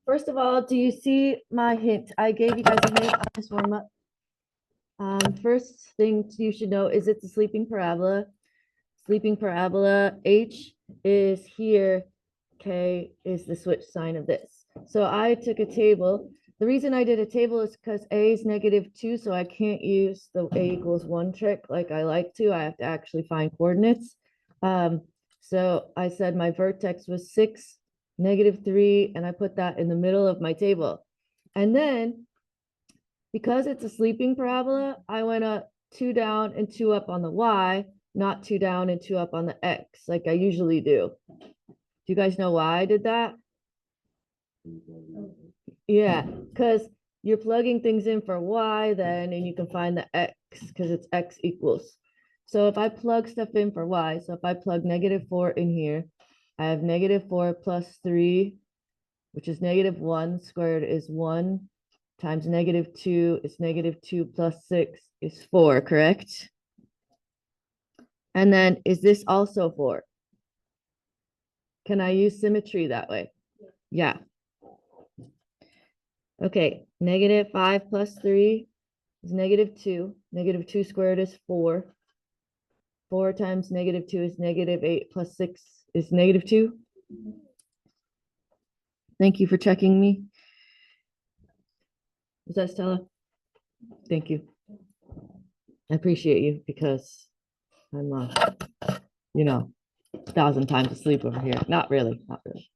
First of all, do you see my hint? I gave you guys a hint on this warm up. First thing you should know is it's a sleeping parabola. Sleeping parabola, H is here, K is the switch sign of this. So I took a table. The reason I did a table is because A is -2, so I can't use the A equals 1 trick like I like to. I have to actually find coordinates. So I said my vertex was 6, -3, and I put that in the middle of my table. And then, because it's a sleeping parabola, I went up 2 down and 2 up on the Y, not 2 down and 2 up on the X, like I usually do. Do you guys know why I did that? Yeah, because you're plugging things in for Y then, and you can find the X because it's X equals. So if I plug stuff in for Y, so if I plug -4 in here, I have -4 plus 3, which is -1 squared is 1 times -2 is -2 plus 6 is 4, correct? And then is this also 4? Can I use symmetry that way? Yeah. Okay, -5 plus 3 is -2. -2 squared is 4. 4 times -2 is -8 plus 6 is -2. Thank you for checking me. Is that Stella? Thank you. I appreciate you because I'm, 1,000 times asleep over here. Not really, not really.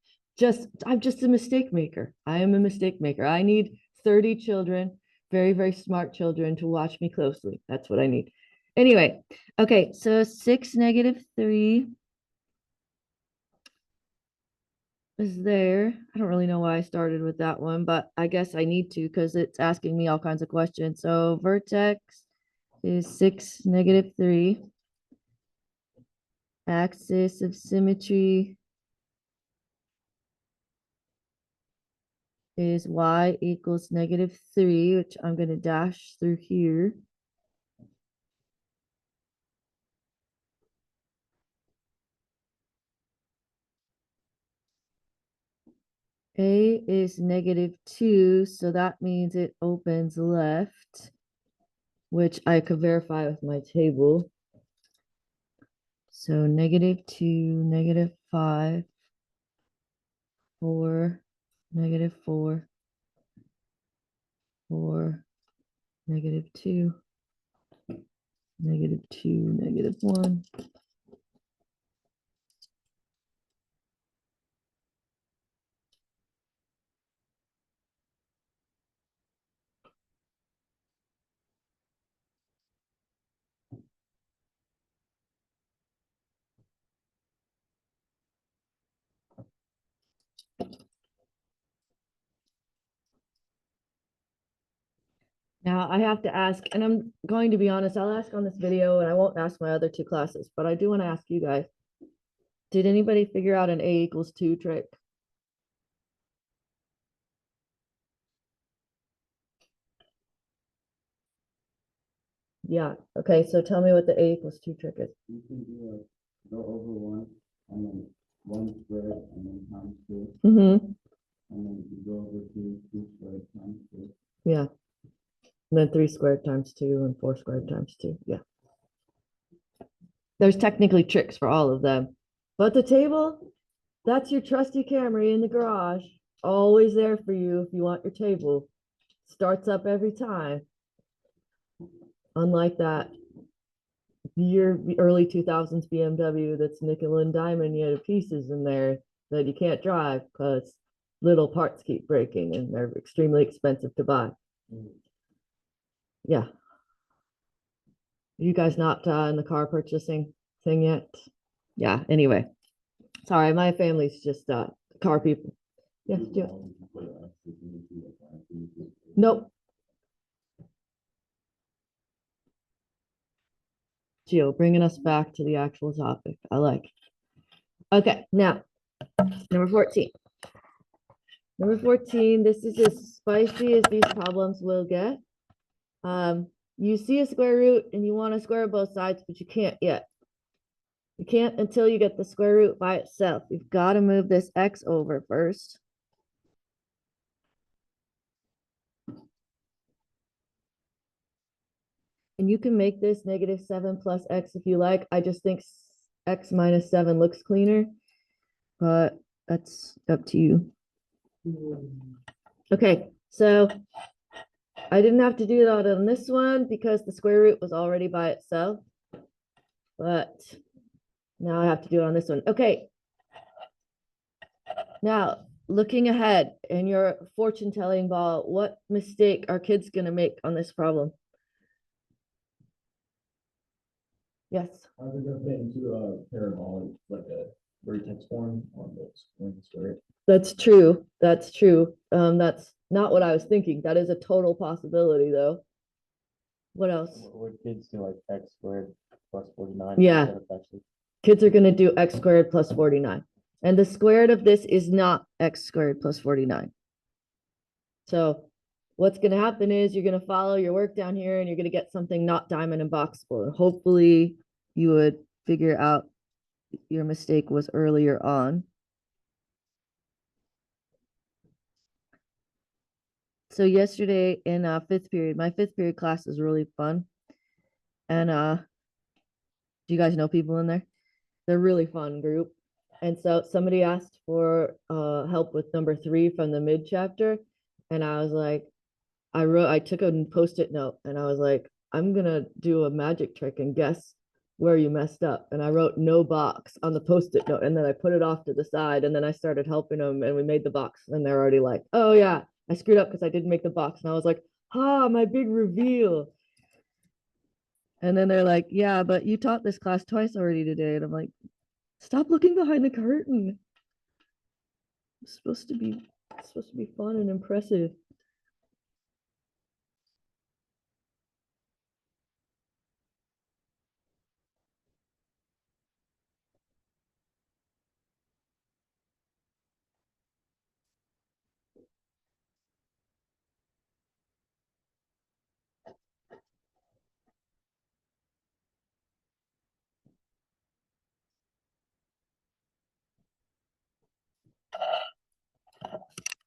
I'm just a mistake maker. I am a mistake maker. I need 30 children, very, very smart children to watch me closely. That's what I need. Anyway, okay, so 6 -3 is there. I don't really know why I started with that one, but I guess I need to because it's asking me all kinds of questions. So vertex is 6 -3. Axis of symmetry is Y equals -3, which I'm going to dash through here. A is -2, so that means it opens left, which I could verify with my table. So -2, -5, 4, -4, 4, -2, -2, -1. Now I have to ask, and I'm going to be honest, I'll ask on this video and I won't ask my other 2 classes, but I do want to ask you guys. Did anybody figure out an A equals 2 trick? Yeah. Okay, so tell me what the A equals 2 trick is. You can do go over 1 and then 1 squared and then times 2. Mm-hmm. And then you go over 2 squared times 2. Yeah. And then 3 squared times 2 and 4 squared times 2. Yeah. There's technically tricks for all of them. But the table, that's your trusty Camry in the garage. Always there for you if you want your table. Starts up every time. Unlike that early 2000s BMW that's nickel and diamond, you have pieces in there that you can't drive because little parts keep breaking and they're extremely expensive to buy. Yeah. You guys not in the car purchasing thing yet? Yeah, anyway. Sorry, my family's just car people. Yes, do it. Nope. Gio, bringing us back to the actual topic. I like it. Okay, now, number 14. Number 14, this is as spicy as these problems will get. You see a square root and you want to square both sides, but you can't yet. You can't until you get the square root by itself. You've got to move this x over first. And you can make this -7 plus x if you like. I just think x minus 7 looks cleaner, but that's up to you. Okay, so I didn't have to do that on this one because the square root was already by itself, but now I have to do it on this one. Okay. Now, looking ahead in your fortune telling ball, what mistake are kids going to make on this problem? Yes. Are they gonna fit into a parabolic, like a vertex form on the square? That's true. That's true. That's not what I was thinking. That is a total possibility, though. What else? Would kids do like x squared plus 49? Yeah. Kids are going to do x squared plus 49. And the square root of this is not x squared plus 49. So what's going to happen is you're going to follow your work down here and you're going to get something not diamond and boxable. And hopefully you would figure out your mistake was earlier on. So yesterday in fifth period, my fifth period class is really fun. And do you guys know people in there? They're a really fun group. And so somebody asked for help with number 3 from the mid chapter. And I was like, I took a post-it note and I was like, I'm gonna do a magic trick and guess where you messed up. And I wrote no box on the post-it note and then I put it off to the side and then I started helping them and we made the box and they're already like, oh yeah, I screwed up because I didn't make the box. And I was like, my big reveal. And then they're like, yeah, but you taught this class twice already today. And I'm like, stop looking behind the curtain. It's supposed to be fun and impressive.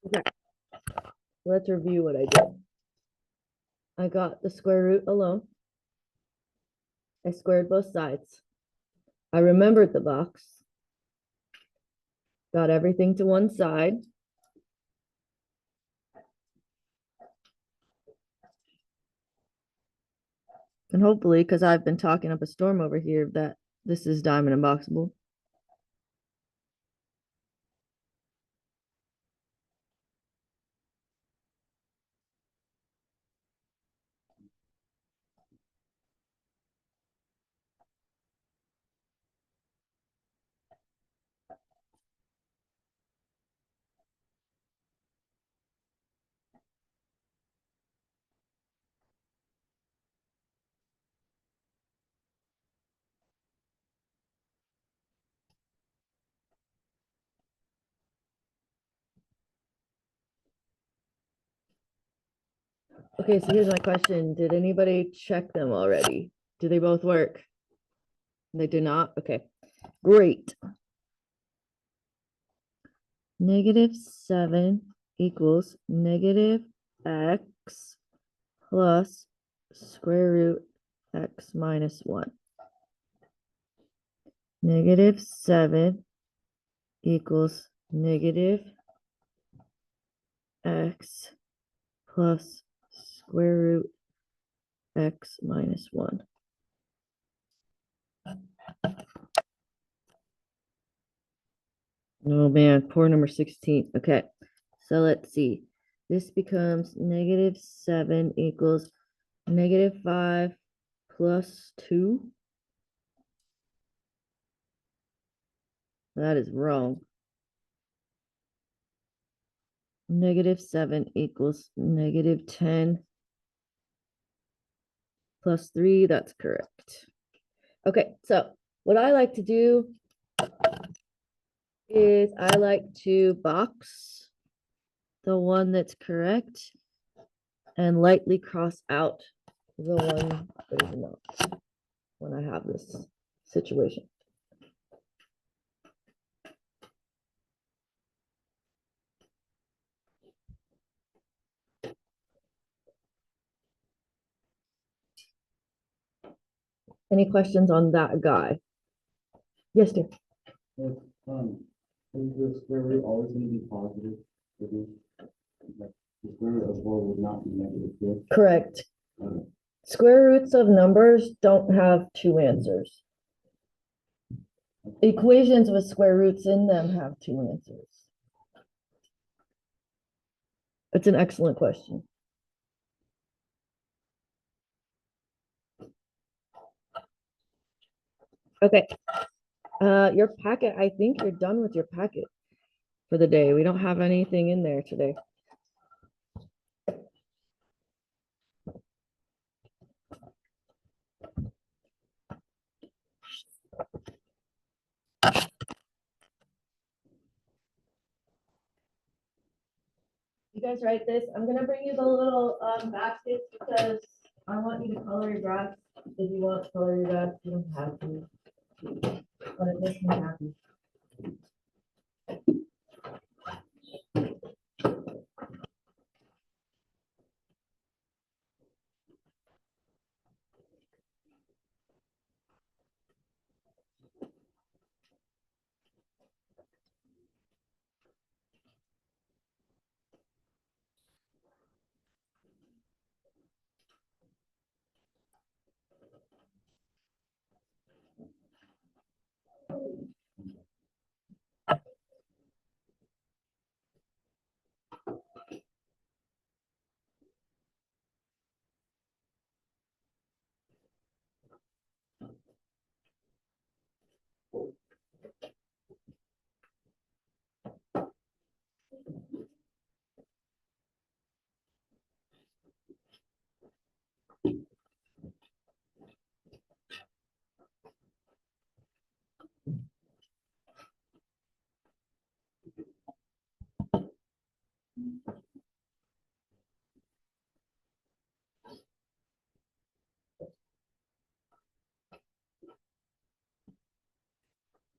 Okay. Let's review what I did. I got the square root alone. I squared both sides. I remembered the box. Got everything to one side. And hopefully, because I've been talking up a storm over here, that this is diamond and boxable. Okay, so here's my question. Did anybody check them already? Do they both work? They do not? Okay, great. -7 equals -x plus square root x minus 1. -7 equals -x plus square root x minus 1. Oh man, poor number 16. Okay, so let's see. This becomes -7 equals -5 plus 2. That is wrong. -7 equals -10 plus 3. That's correct. Okay, so what I like to do is I like to box the one that's correct and lightly cross out the one that is not when I have this situation. Any questions on that guy? Yes, dear. If, is the square root always gonna be positive? Like, the square root of four would not be negative, good? Correct. Square roots of numbers don't have two answers. Equations with square roots in them have two answers. It's an excellent question. Okay. Your packet, I think you're done with your packet for the day. We don't have anything in there today. You guys write this. I'm gonna bring you the little baskets because I want you to color your graphs. If you want to color your graphs, you don't have to. But it makes me happy.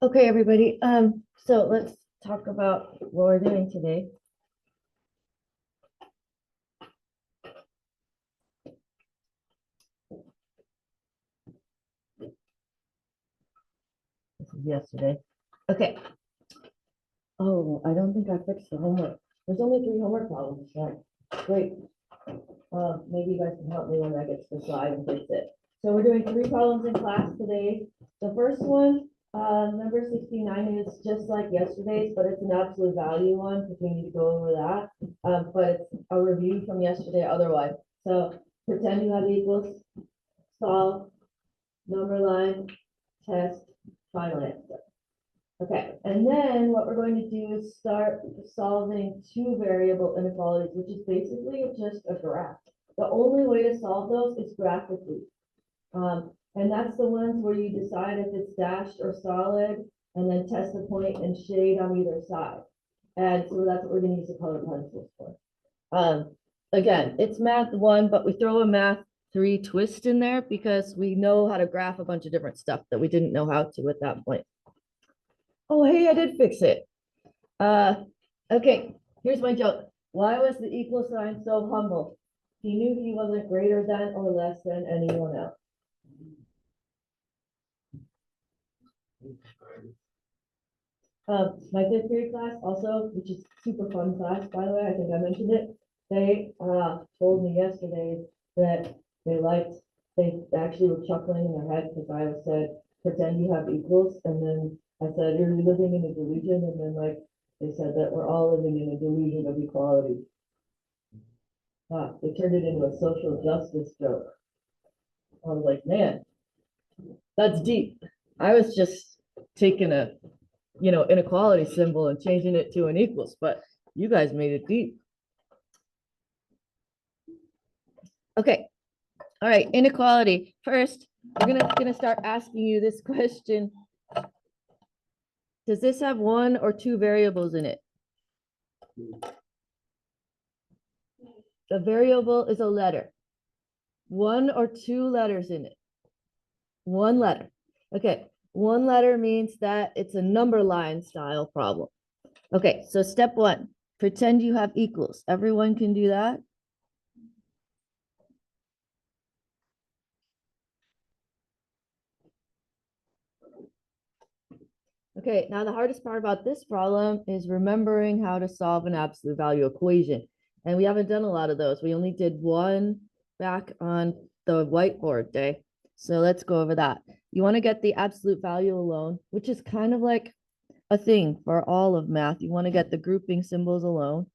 Okay, everybody. So let's talk about what we're doing today. This is yesterday. Okay. Oh, I don't think I fixed the homework. There's only 3 homework problems, right? Great. Maybe you guys can help me when I get to the slide and fix it. So we're doing 3 problems in class today. The first one, number 69 is just like yesterday's, but it's an absolute value one because we need to go over that. But it's a review from yesterday otherwise. So pretend you have equals, solve, number line, test, final answer. Okay, and then what we're going to do is start solving 2 variable inequalities, which is basically just a graph. The only way to solve those is graphically. And that's the ones where you decide if it's dashed or solid, and then test the point and shade on either side. And so that's what we're gonna use the colored pencils for. Again, it's math 1, but we throw a math 3 twist in there because we know how to graph a bunch of different stuff that we didn't know how to at that point. Oh, hey, I did fix it. Okay, here's my joke. Why was the equal sign so humble? He knew he wasn't greater than or less than anyone else. My 5th grade class also, which is super fun class, by the way, I think I mentioned it. They told me yesterday that they actually were chuckling in their head because I said, pretend you have equals. And then I said, you're living in a delusion. And then like, they said that we're all living in a delusion of equality. They turned it into a social justice joke. I was like, man, that's deep. I was just taking a inequality symbol and changing it to an equals, but you guys made it deep. Okay. All right. Inequality. First, we're gonna start asking you this question. Does this have 1 or 2 variables in it? The variable is a letter. 1 or 2 letters in it. 1 letter. Okay. 1 letter means that it's a number line style problem. Okay, so step 1, pretend you have equals. Everyone can do that? Okay, now the hardest part about this problem is remembering how to solve an absolute value equation. And we haven't done a lot of those. We only did one back on the whiteboard day. So let's go over that. You want to get the absolute value alone, which is kind of like a thing for all of math. You want to get the grouping symbols alone.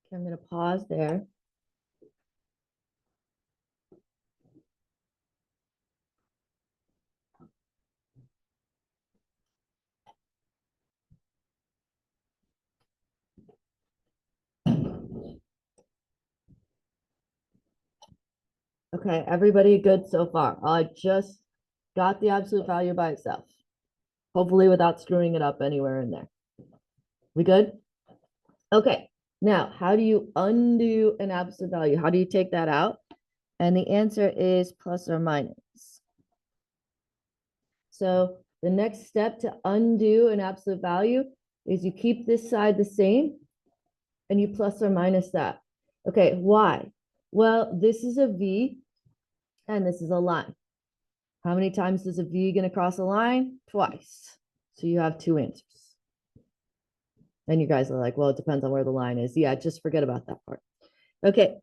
Okay, I'm going to pause there. Okay, everybody good so far? I just got the absolute value by itself, hopefully without screwing it up anywhere in there. We good? Okay, now how do you undo an absolute value? How do you take that out? And the answer is plus or minus. So the next step to undo an absolute value is you keep this side the same and you plus or minus that. Okay, why? Well, this is a V and this is a line. How many times is a V going to cross a line? Twice. So you have two answers. And you guys are like, well, it depends on where the line is. Yeah, just forget about that part. Okay,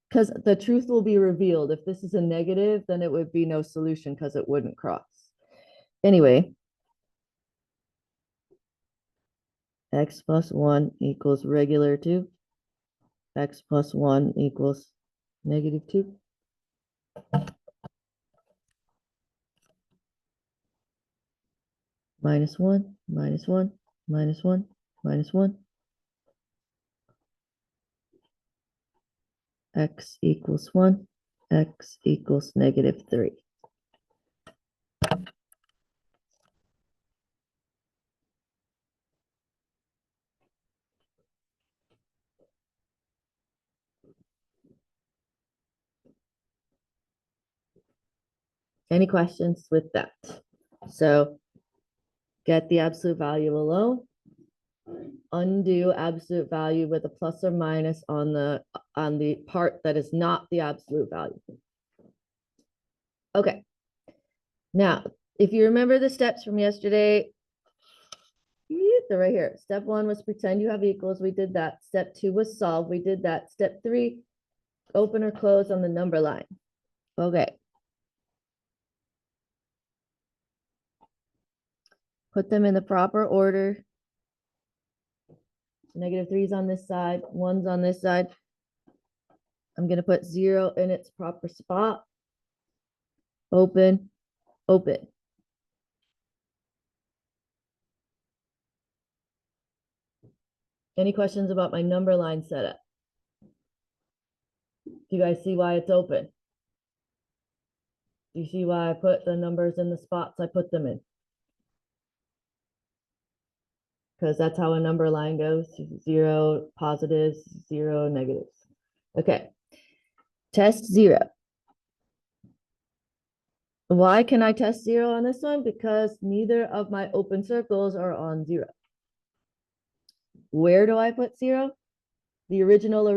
because the truth will be revealed. If this is a negative, then it would be no solution because it wouldn't cross. Anyway, x plus 1 equals regular 2. X plus 1 equals negative 2. Minus 1, minus 1, minus 1, minus 1. X equals 1. X equals negative 3. Any questions with that? So get the absolute value alone, undo absolute value with a plus or minus on the part that is not the absolute value. Okay. Now, if you remember the steps from yesterday, they're right here. Step 1 was pretend you have equals. We did that. Step 2 was solve. We did that. Step 3, open or close on the number line. Okay. Put them in the proper order. Negative 3's on this side, 1's on this side. I'm going to put 0 in its proper spot. Open, open. Any questions about my number line setup? Do you guys see why it's open? Do you see why I put the numbers in the spots I put them in? Because that's how a number line goes. 0 positives, 0 negatives. Okay. Test 0. Why can I test 0 on this one? Because neither of my open circles are on 0. Where do I put 0? The original.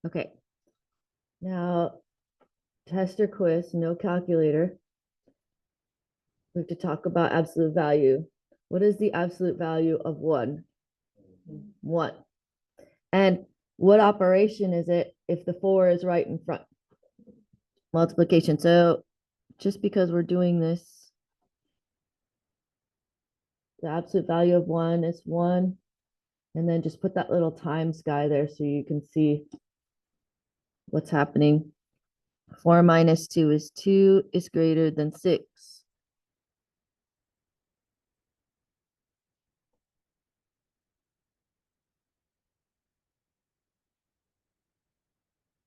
Okay. Now, test or quiz, no calculator. We have to talk about absolute value. What is the absolute value of 1? 1. And what operation is it if the 4 is right in front? Multiplication. So just because we're doing this, the absolute value of 1 is 1. And then just put that little times guy there so you can see what's happening. 4 minus 2 is 2 is greater than 6.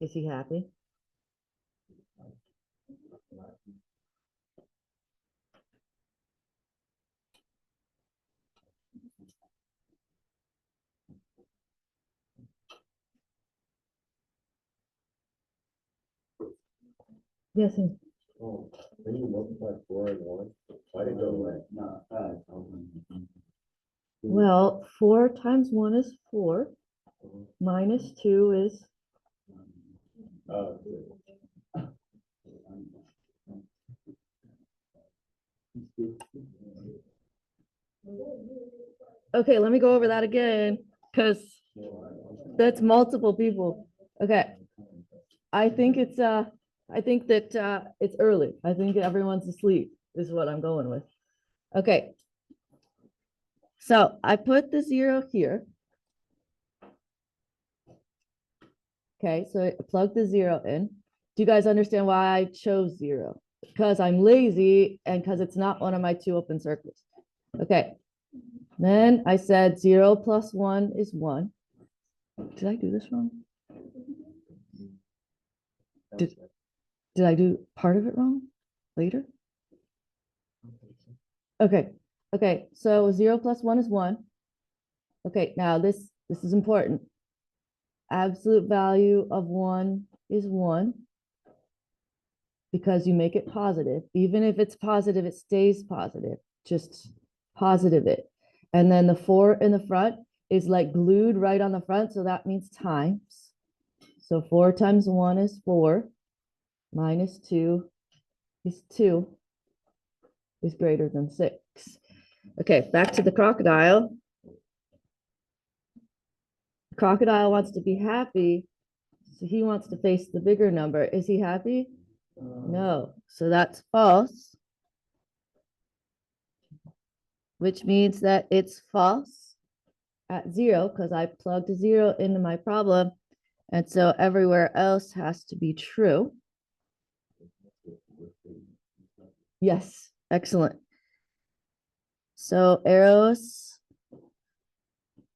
Is he happy? Yes. Oh, when you multiply 4 and 1, why did it go away? No, Well, 4 times 1 is 4. Minus 2 is, Oh, okay, let me go over that again, because that's multiple people. Okay. I think that it's early. I think everyone's asleep is what I'm going with. Okay. So I put the 0 here. Okay, so I plug the 0 in. Do you guys understand why I chose 0? Because I'm lazy and because it's not one of my 2 open circles. Okay. Then I said 0 plus 1 is 1. Did I do this wrong? Did I do part of it wrong later? Okay. Okay. So 0 plus 1 is 1. Okay. Now this is important. Absolute value of 1 is 1 because you make it positive. Even if it's positive, it stays positive. Just positive it. And then the 4 in the front is like glued right on the front. So that means times. So 4 times 1 is 4. Minus 2 is 2 is greater than 6. Okay, back to the crocodile. The crocodile wants to be happy. So he wants to face the bigger number. Is he happy? No. So that's false, which means that it's false at 0 because I plugged a 0 into my problem. And so everywhere else has to be true. Yes, excellent. So arrows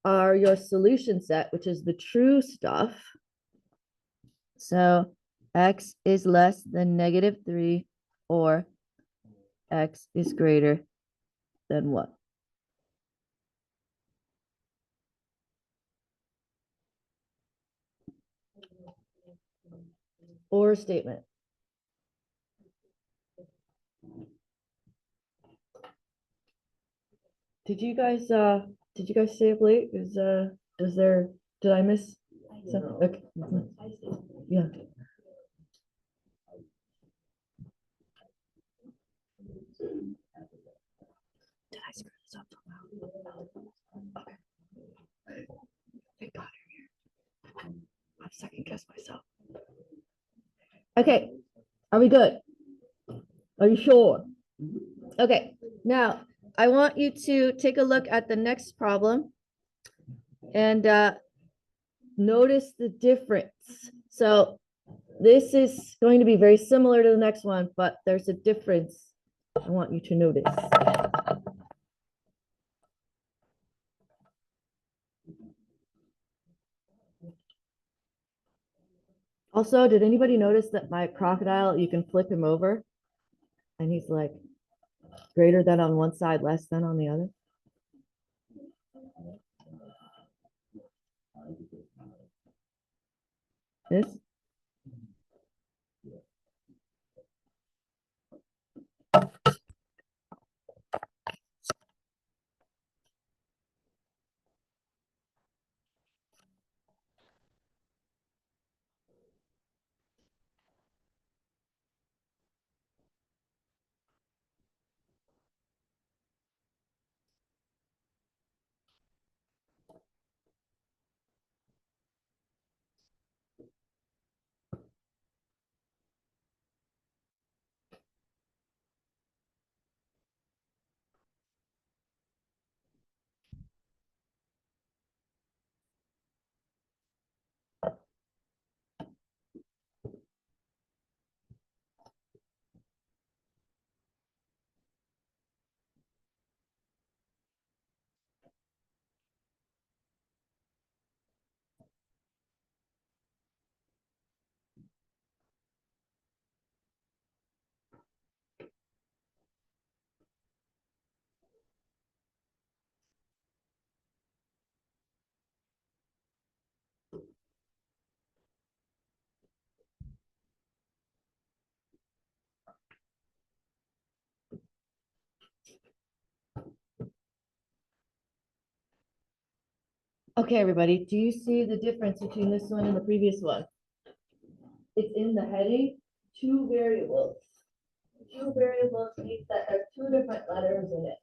are your solution set, which is the true stuff. So x is less than -3 or x is greater than what? Or statement. Did you guys stay up late? Did I miss something? Okay. Yeah. Did I screw this up somehow? Okay. Thank God you're here. I've second guessed myself. Okay. Are we good? Are you sure? Okay. Now I want you to take a look at the next problem and notice the difference. So this is going to be very similar to the next one, but there's a difference I want you to notice. Also, did anybody notice that my crocodile, you can flip him over and he's like greater than on one side, less than on the other? This? Okay, everybody, do you see the difference between this one and the previous one? It's in the heading, two variables. Two variables means that there's two different letters in it.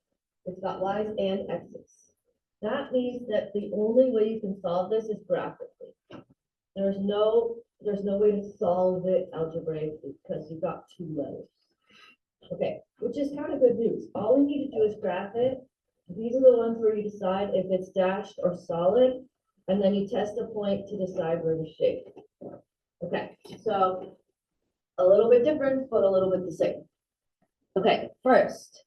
It's got Y's and X's. That means that the only way you can solve this is graphically. There's no way to solve it algebraically because you've got two letters. Okay, which is kind of good news. All we need to do is graph it. These are the ones where you decide if it's dashed or solid, and then you test a point to decide where to shade. Okay, so a little bit different, but a little bit the same. Okay, first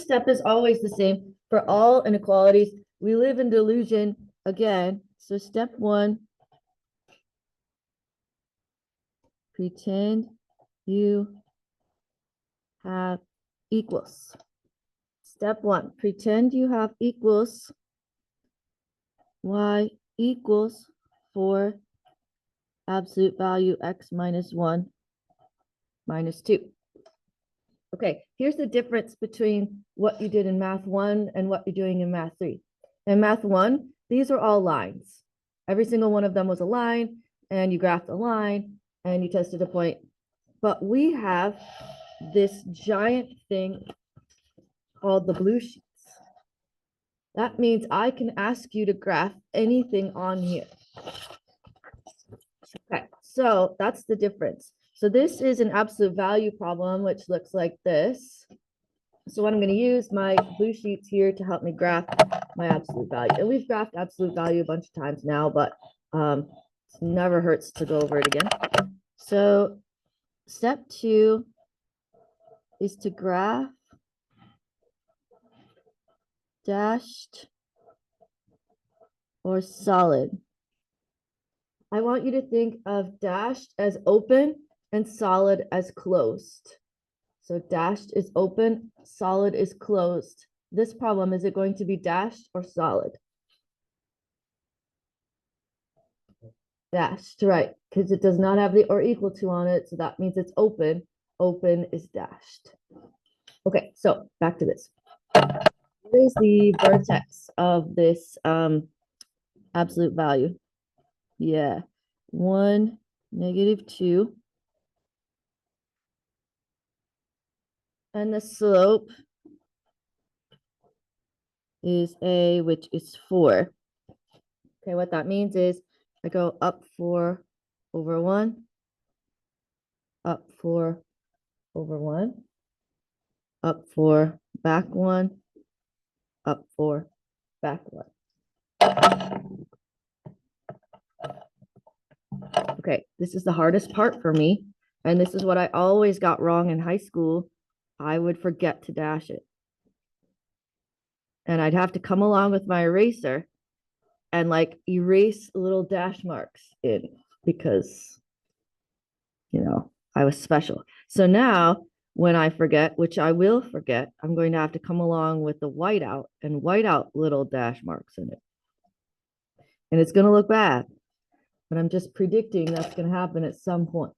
step is always the same for all inequalities. We live in delusion again. So step one, pretend you have equals. Step one, pretend you have equals y equals 4 absolute value x minus 1 minus 2. Okay, here's the difference between what you did in math 1 and what you're doing in math 3. In math 1, these are all lines. Every single one of them was a line, and you graphed a line, and you tested a point. But we have this giant thing called the blue sheets. That means I can ask you to graph anything on here. Okay, so that's the difference. So this is an absolute value problem, which looks like this. So what I'm going to use my blue sheets here to help me graph my absolute value. And we've graphed absolute value a bunch of times now, but it never hurts to go over it again. So step 2 is to graph dashed or solid. I want you to think of dashed as open and solid as closed. So dashed is open, solid is closed. This problem, is it going to be dashed or solid? Dashed, right, because it does not have the or equal to on it, so that means it's open. Open is dashed. Okay, so back to this. What is the vertex of this absolute value? Yeah, 1, -2. And the slope is a, which is 4. Okay, what that means is I go up 4 over 1, up 4 over 1, up 4, back 1, up 4, back 1. Okay, this is the hardest part for me. And this is what I always got wrong in high school. I would forget to dash it. And I'd have to come along with my eraser and like erase little dash marks in because, I was special. So now when I forget, which I will forget, I'm going to have to come along with the whiteout and white out little dash marks in it. And it's going to look bad, but I'm just predicting that's going to happen at some point.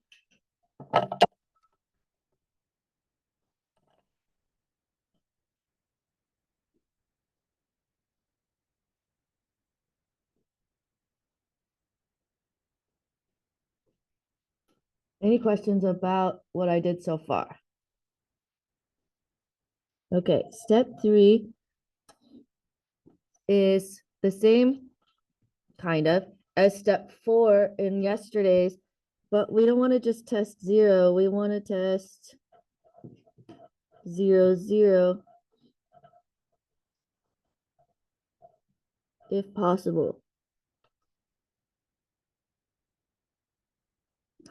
Any questions about what I did so far? Okay, step 3 is the same kind of as step 4 in yesterday's, but we don't want to just test 0. We want to test 0, 0 if possible.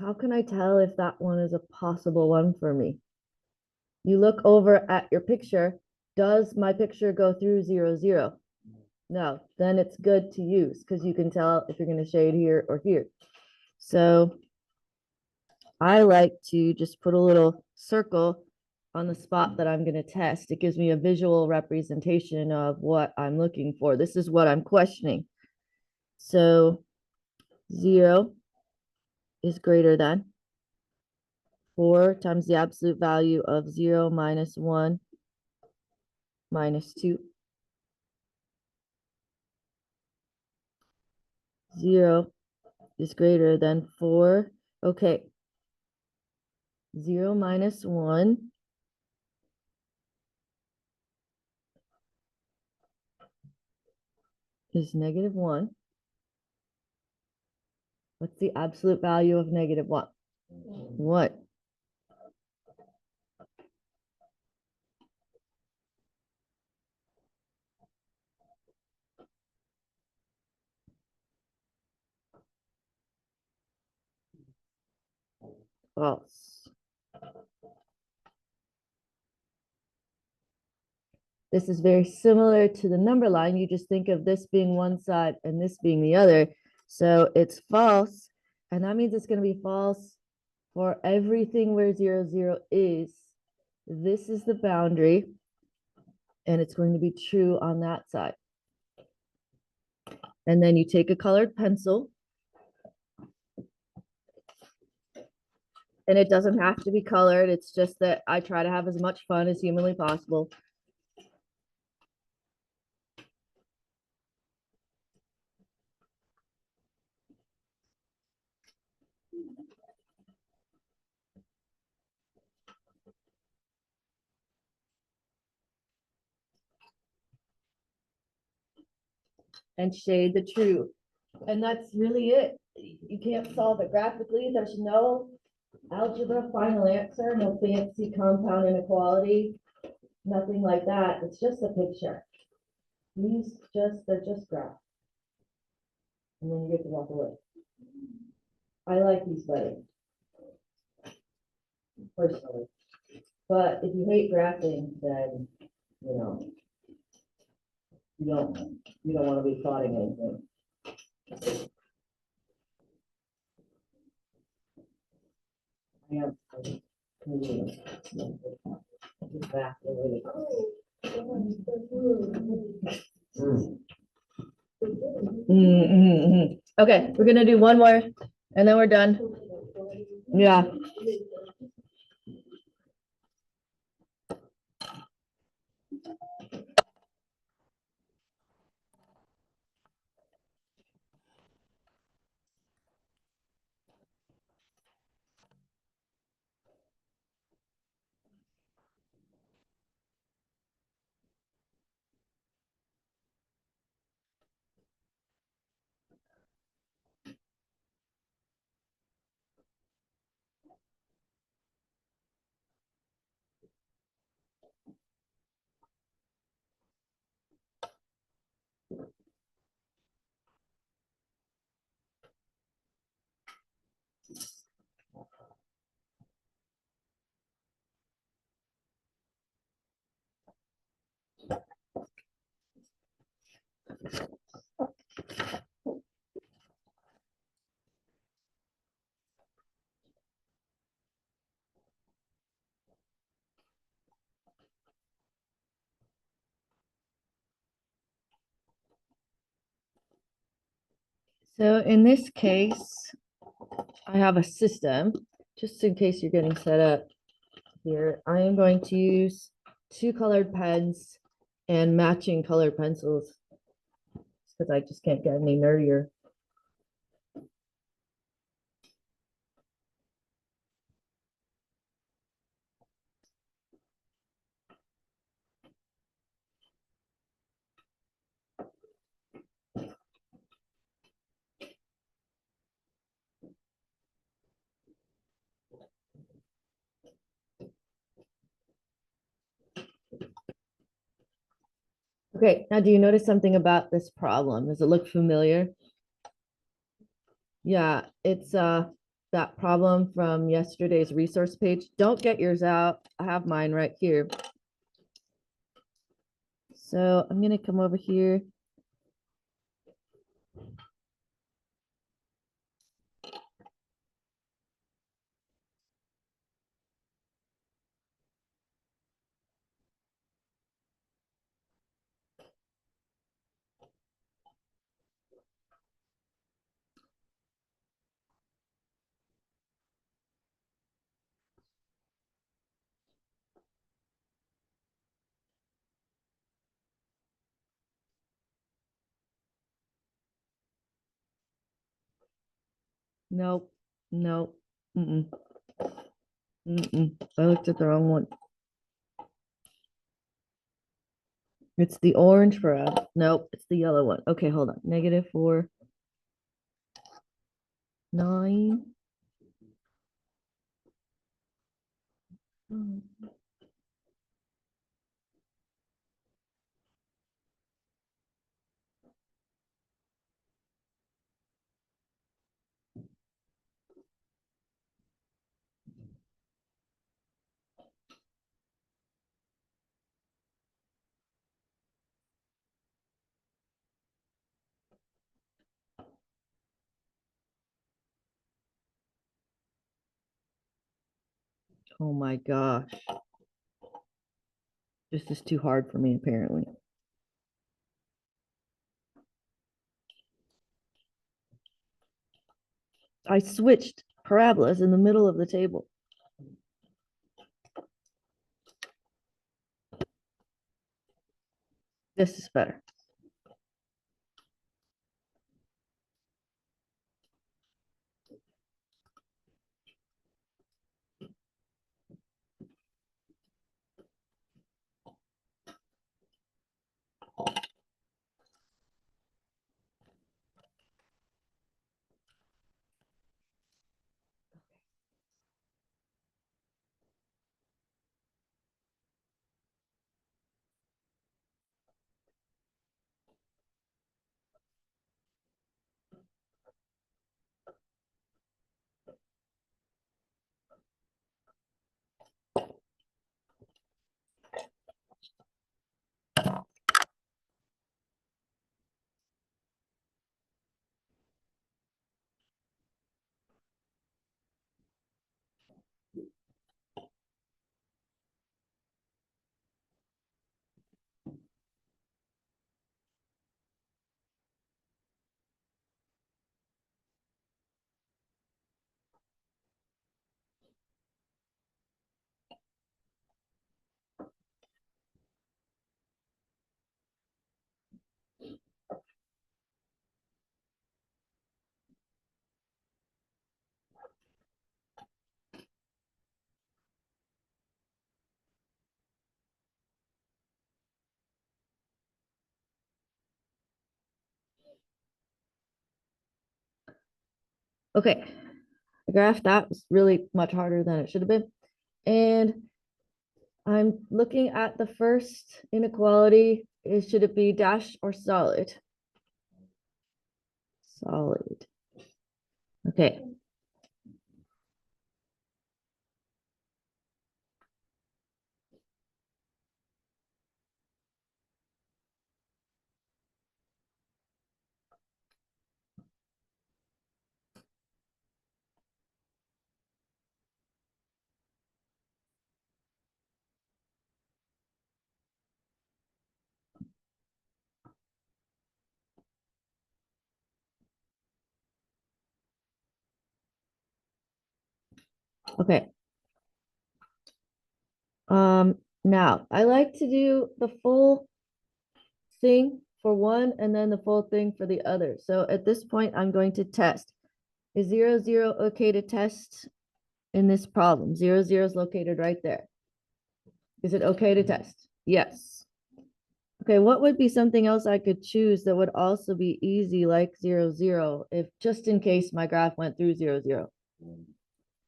How can I tell if that one is a possible one for me? You look over at your picture. Does my picture go through 0, 0? No, then it's good to use because you can tell if you're going to shade here or here. So I like to just put a little circle on the spot that I'm going to test. It gives me a visual representation of what I'm looking for. This is what I'm questioning. So 0 is greater than 4 times the absolute value of 0 minus 1 minus 2. 0 is greater than 4. Okay. 0 minus 1 is negative 1. What's the absolute value of negative 1? What? False. This is very similar to the number line. You just think of this being one side and this being the other. So it's false. And that means it's going to be false for everything where 0, 0 is. This is the boundary. And it's going to be true on that side. And then you take a colored pencil. And it doesn't have to be colored. It's just that I try to have as much fun as humanly possible. And shade the true. And that's really it. You can't solve it graphically. There's no algebra final answer, no fancy compound inequality, nothing like that. It's just a picture. They're just graphs. And then you get to walk away. I like these better, personally. But if you hate graphing, then, you know, you don't want to be plotting anything. I am. Okay, we're gonna do one more and then we're done. Yeah. So in this case, I have a system, just in case you're getting set up here. I am going to use 2 colored pens and matching colored pencils because I just can't get any nerdier. Okay, now do you notice something about this problem? Does it look familiar? Yeah, it's that problem from yesterday's resource page. Don't get yours out. I have mine right here. So I'm gonna come over here. Nope, nope, mm-mm, mm-mm. I looked at the wrong one. It's the orange parabola. Nope, it's the yellow one. Okay, hold on. -4, 9. Oh oh my gosh. This is too hard for me, apparently. I switched parabolas in the middle of the table. This is better. Okay, the graph that was really much harder than it should have been. And I'm looking at the first inequality. Should it be dash or solid? Solid. Okay. Okay. Now I like to do the full thing for one and then the full thing for the other. So at this point, I'm going to test. Is 0, 0 okay to test in this problem? 0, 0 is located right there. Is it okay to test? Yes. Okay, what would be something else I could choose that would also be easy like 0, 0 if just in case my graph went through 0, 0?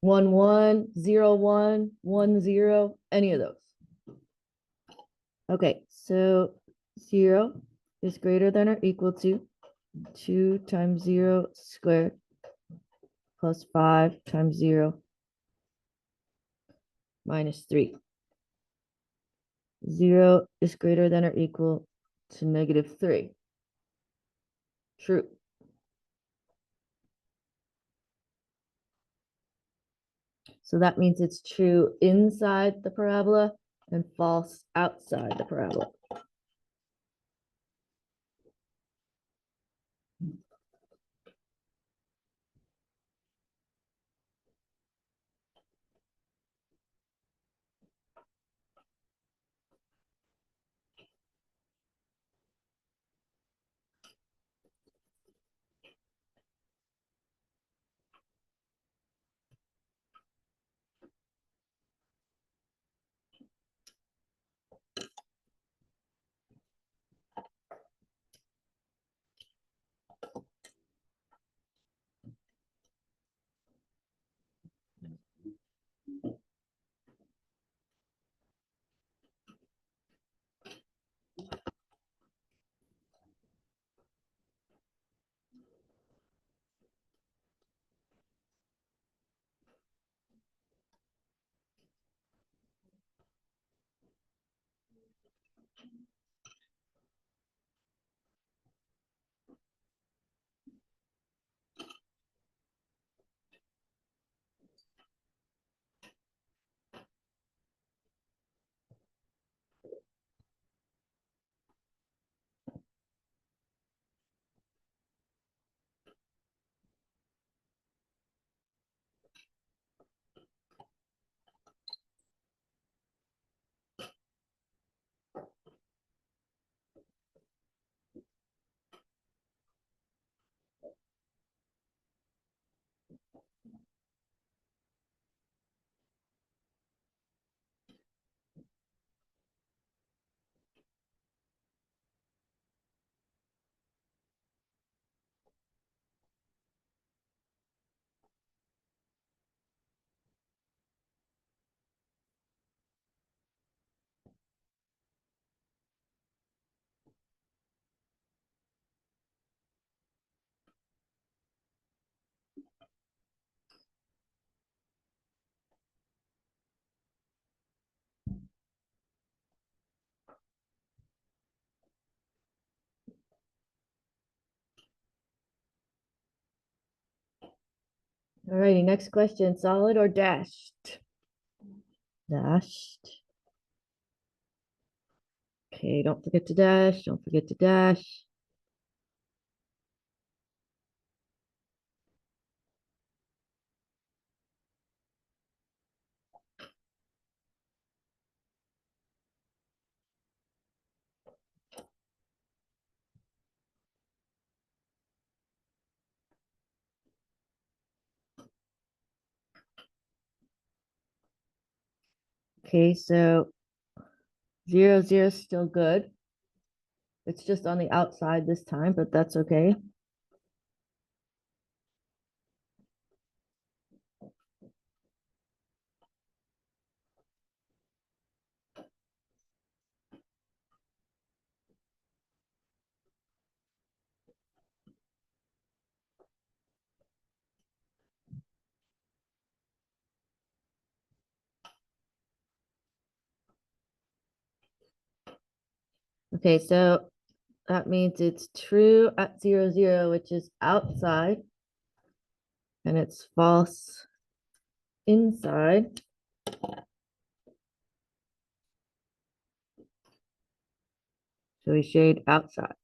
1, 1, 0, 1, 1, 0, any of those. Okay, so 0 is greater than or equal to 2 times 0 squared plus 5 times 0 minus 3. 0 is greater than or equal to -3. True. So that means it's true inside the parabola and false outside the parabola. Alrighty, next question, solid or dashed? Dashed. Okay, don't forget to dash, don't forget to dash. Okay, so 0, 0 is still good. It's just on the outside this time, but that's okay. Okay, so that means it's true at 0, 0, which is outside, and it's false inside. So we shade outside.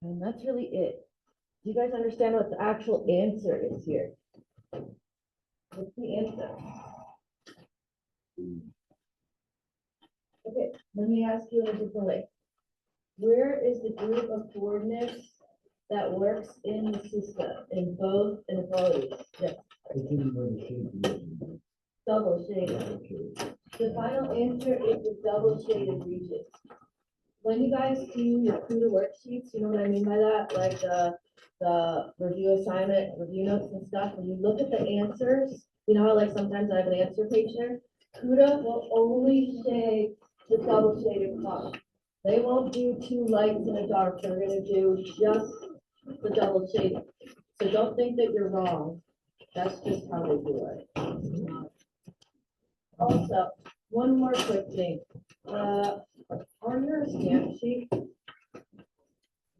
And that's really it. Do you guys understand what the actual answer is here? What's the answer? Okay, let me ask you in a different way. Where is the group of coordinates that works in the system, in both inequalities? Yes, double shaded. The final answer is the double shaded region. When you guys do your CUDA worksheets, you know what I mean by that, like the review assignment, review notes and stuff, when you look at the answers, you know how like sometimes I have an answer page there? CUDA will only shade the double shaded column. They won't do two lights and a dark, they're gonna do just the double shaded. So don't think that you're wrong, that's just how they do it. Also, one more quick thing, on your stamp sheet,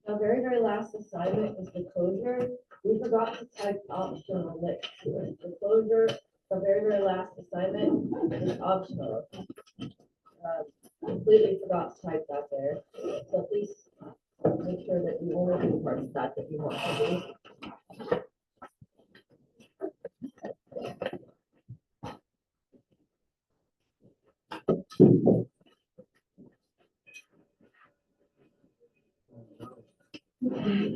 the very last assignment is the closure. We forgot to type optional next to it. The closure, the very last assignment is optional. Completely forgot to type that there. So please make sure that you only do parts of that you want to do.